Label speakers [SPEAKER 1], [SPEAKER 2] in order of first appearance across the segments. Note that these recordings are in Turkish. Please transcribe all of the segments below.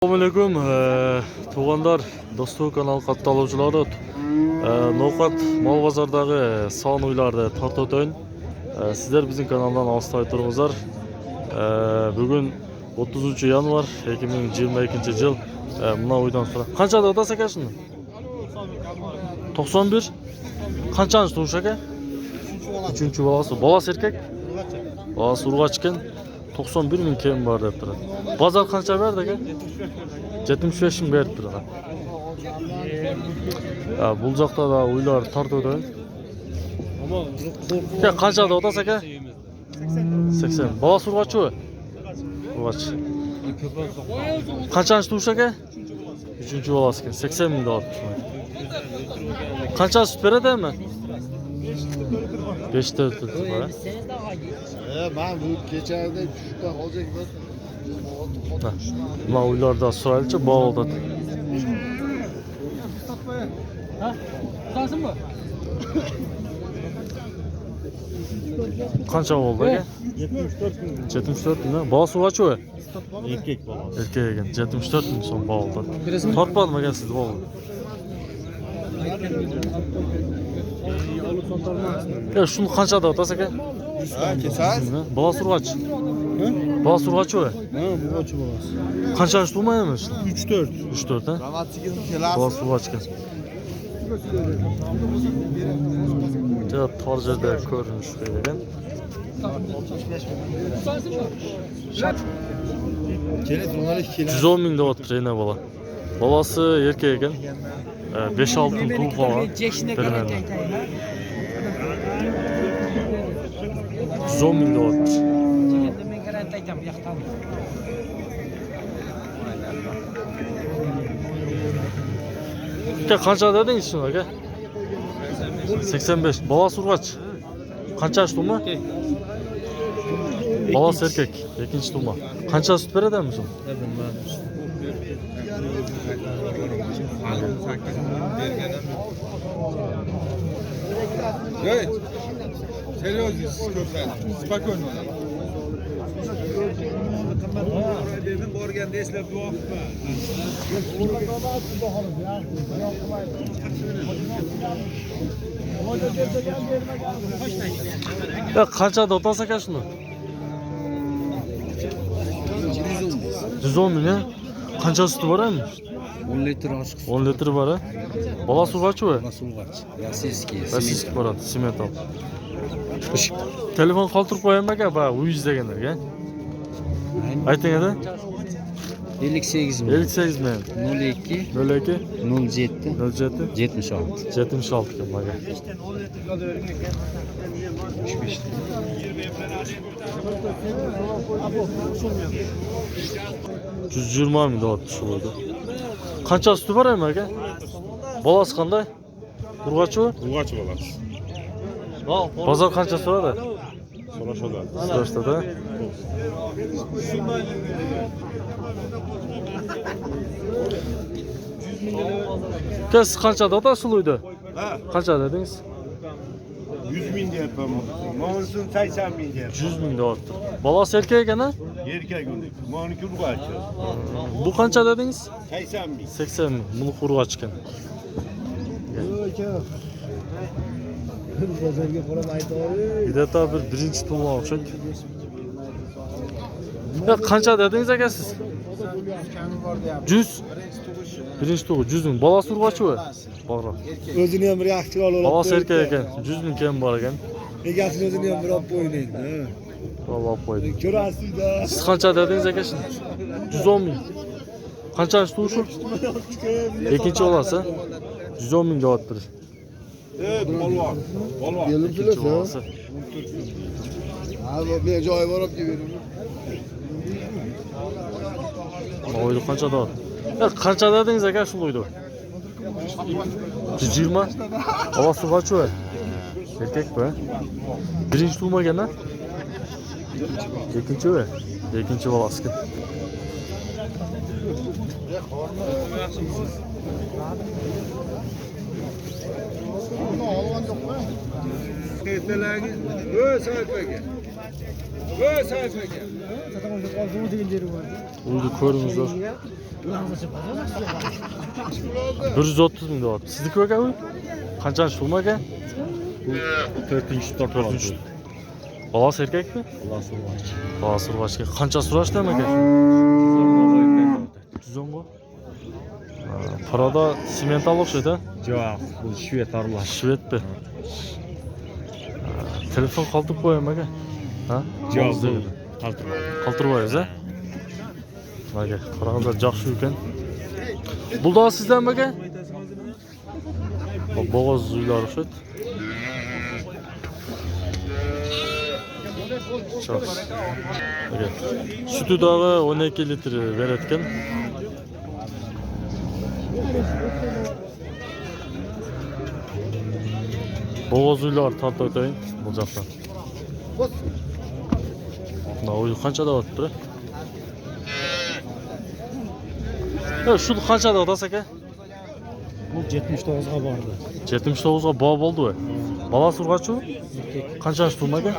[SPEAKER 1] Assalamualaikum туғандар, достық канал қатталушылары. Ноқат мал базардағы сан ойларды тарта өтейін. Сіздер біздің каналдан алыстай тұрыңыздар. Бүгін 30 январ 2022 жыл. Мына ойдан сұра. Қаншада отасы кәшін? 91. Қаншаншы туыш әке? 3-ші баласы. Баласы еркек? Баласы ұрғач екен. 91 min kem var деп тұрады. Базар қанша берді әке? 75 min беріп тұрады. Бұл жақта да ойлар тартуда. Қаншада отасы әке? 80. Баласы ұрғач ө? Ұрғач. Қаншаншы туыш әке? 3-ші баласы екен. 80 min алып. Қанша сүт береді әме? 5'te ötüldü bana.
[SPEAKER 2] Ben bu geçerde düşükte olacak ben.
[SPEAKER 1] Buna uylarda sıraylıca bağ oldu. Kaça oldu ya? 74 bin ha. Bağ kaç o?
[SPEAKER 2] Erkek baba.
[SPEAKER 1] Erkek 74 bin son bağ oldu. Tartmadı mı siz bağ oldu? Ya şunu kaçada otası ki?
[SPEAKER 2] Kesaz?
[SPEAKER 1] Bala surgaç. Bala surgaç o.
[SPEAKER 2] Ha, bu kaçı babası.
[SPEAKER 1] Kaçanç durmaya mı işte?
[SPEAKER 2] 3-4.
[SPEAKER 1] 3-4 ha?
[SPEAKER 2] Dramatik'in kelası.
[SPEAKER 1] Bala surgaç ki. Ya tarcada görünüş verirken.
[SPEAKER 2] Kelet onları kelası.
[SPEAKER 1] 110 min de otur yine bala. Balası erkeğken 5-6 gün tuğ falan. 110 min de otur. Kaça dedin şuna ke? 85. Balası urgaç. Kaça tutma? Balası erkek. İkinci tutma. Kaça süt verir misin?
[SPEAKER 3] Evet. Серьезно, спокойно. Dedim borganda eslab duoqma.
[SPEAKER 1] Ya qanchada otasi aka shuni? 110 min ya? Qancha suti bor ham?
[SPEAKER 4] 10 litr oshq.
[SPEAKER 1] 10 litr bor ha? Balasi urg'achi u?
[SPEAKER 4] Masulg'ach. Rossiyskiy.
[SPEAKER 1] Rossiyskiy boradi, sement olib. Telefon qoldirib qo'yaman aka, ba uyiz deganlarga. Ayting aka.
[SPEAKER 4] 58 min.
[SPEAKER 1] 58 min.
[SPEAKER 4] 02
[SPEAKER 1] 02
[SPEAKER 4] 07
[SPEAKER 1] 07
[SPEAKER 4] 76.
[SPEAKER 1] 76 ekan baga. $120 min deyapti shu bo'ldi. Qancha suti bor ham aka? Balasi qanday? Urg'achi u?
[SPEAKER 3] Urg'achi bolasi.
[SPEAKER 1] Bozor qancha so'radi?
[SPEAKER 3] So'rashadi.
[SPEAKER 1] So'rashdi-da. Siz qanchada otasiz uyda?
[SPEAKER 3] Ha,
[SPEAKER 1] Qancha dedingiz?
[SPEAKER 3] 100 min deyapman. Mo'nsun 80 min deyapman.
[SPEAKER 1] 100 min deyapti. Balasi erkak ekan-a?
[SPEAKER 3] Erkak uni. Mo'niki urg'achi.
[SPEAKER 1] Bu qancha dedingiz?
[SPEAKER 3] 80 min.
[SPEAKER 1] 80 min. Buni urg'achi ekan. Bidata bir birinchi tug'ma o'xshaydi. Qancha dedingiz aka siz? 100. Birinchi tug'i 100 min. Balasi urg'achi u? Bog'roq.
[SPEAKER 2] O'zini ham bir yaxshi olib.
[SPEAKER 1] Balasi erkak ekan. 100 min kam bor ekan.
[SPEAKER 2] Egasini o'zini ham bir olib qo'ying.
[SPEAKER 1] Vallahi olib qo'ydi.
[SPEAKER 2] Ko'rasiz-da.
[SPEAKER 1] Siz qancha dedingiz aka shuni? 110 min. Qanchanchi tug'i? Ikkinchi olasi? 110 min deyapti.
[SPEAKER 3] Evet, polvon. Polvon.
[SPEAKER 2] Kelib
[SPEAKER 1] İkinci
[SPEAKER 2] kelasa.
[SPEAKER 1] olası.
[SPEAKER 2] Ha, bu joy borib keldim.
[SPEAKER 1] Oydu qancha da? Qancha dedingiz aka shu oydu? 120. Balasi urg'achi u? Erkak bu. Birinchi tug'magan-a? Ikkinchi u? Ikkinchi balasi.
[SPEAKER 3] Ertalagi. O'y, Soatbek aka.
[SPEAKER 1] Uydu ko'ringizlar. 130 ming deyapti. Sizniki aka uy? Qanchasi tuxum aka?
[SPEAKER 3] 4-chi top.
[SPEAKER 1] 4-chi. Balasi erkakmi? Balasi urg'achga. Qancha so'rashdi aka? 110 go. Parada simental o'xshaydi.
[SPEAKER 3] Yo'q, bu shved aralash.
[SPEAKER 1] Shvedmi? Telefon qoldirib qo'yaman aka. Ha?
[SPEAKER 3] Yo'q,
[SPEAKER 1] O'zida. Qoldirib qo'yasiz a? Aka, qaranglar yaxshi ekan. Buldoq sizdanmi aka? Bo'g'oz uylari o'xshaydi. Çok. Okay. Sütü dağı 12 litre veretken. Boğaz uylar tartı öteyin bu jaktan. Na uy qancha da o'tdi? Şu qancha da o'tasa aka?
[SPEAKER 4] Bu 79'a vardı.
[SPEAKER 1] 79'ga bağ oldu bu. Balası urg'achi? Qanchasi turmagan?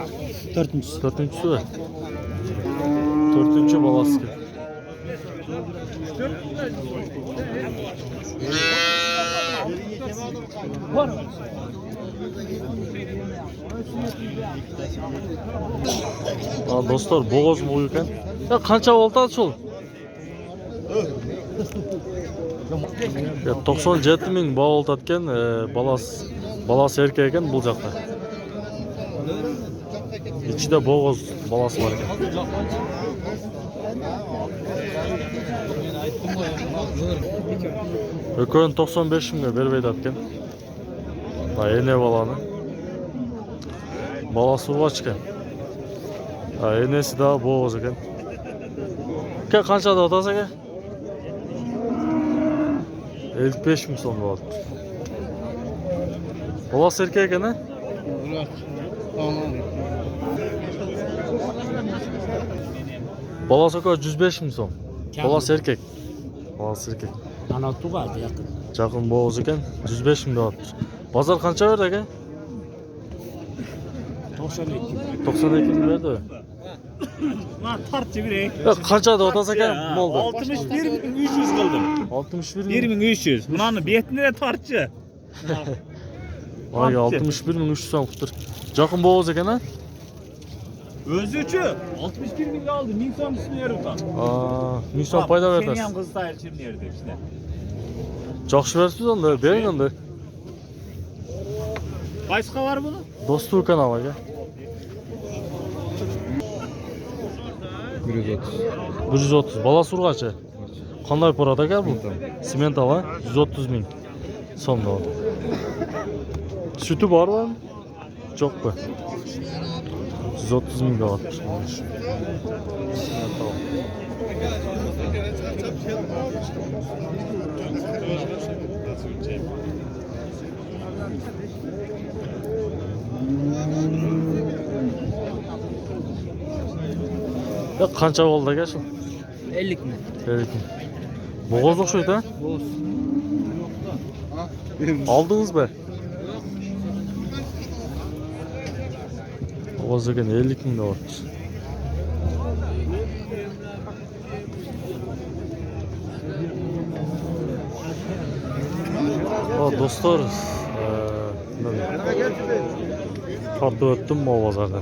[SPEAKER 4] 4'üncüsü.
[SPEAKER 1] 4-chi. 4-chi balasi. Dostlar, bo'g'oz bo'y ekan. Ya qancha oltadi shol? Ya 97 ming bağ oltatgan, balasi erkak ekan bu jakta. İçinde bo'g'oz balasi var ekan. Ökön 95 mingga berbaydi atkan. Ha, ene balani. Balasi urg'ach ekan. Ha, enesi da bo'g'oz ekan. Aka qancha da otasi aka? 55 ming so'm bo'ldi. Balasi erkak ekan ha? Balası aka 105 ming so'm. Balasi erkak. Balasi erkak.
[SPEAKER 4] Ana tuğadı yakın.
[SPEAKER 1] Жақын bo'g'oz ekan 105 ming deyapti. Bozor qancha berdi aka?
[SPEAKER 4] 92.
[SPEAKER 1] 92 ming berdi.
[SPEAKER 3] Lan tartçı bir ek.
[SPEAKER 1] Qancha da otasi aka molda?
[SPEAKER 3] 61.300 kıldım.
[SPEAKER 1] 61 ming.
[SPEAKER 3] 1.300. Bunun betinde de tartçı.
[SPEAKER 1] Ay 61 ming 300 so'm qilibdir. Жақын bo'g'oz ekan ha?
[SPEAKER 3] Özüçü. 61.000 aldı. 1000 son üstüne yarı utan.
[SPEAKER 1] Ming so'm paydo
[SPEAKER 3] Senin
[SPEAKER 1] berasiz.
[SPEAKER 3] yan kız da şimdi yerde işte.
[SPEAKER 1] Жақсы bersiz onda, bering onda.
[SPEAKER 3] Kaçka var bunu?
[SPEAKER 1] Dostu kanal aka. 130. Balasi urg'achi. Qanday parada aka bu? Simental ha? 130 ming so'm bo'ldi. Sütü bormi? Yo'qmi? 130 ming bo'ldi. Ya qancha bo'ldi aka shu?
[SPEAKER 4] 50 mi?
[SPEAKER 1] 50 ming. Bo'g'oz o'xshaydi ha?
[SPEAKER 4] Boz.
[SPEAKER 1] Aldingizmi? Bo'g'oz ekan 50 ming deyapti. Dostlar, tartib o'tdim bu bozorda.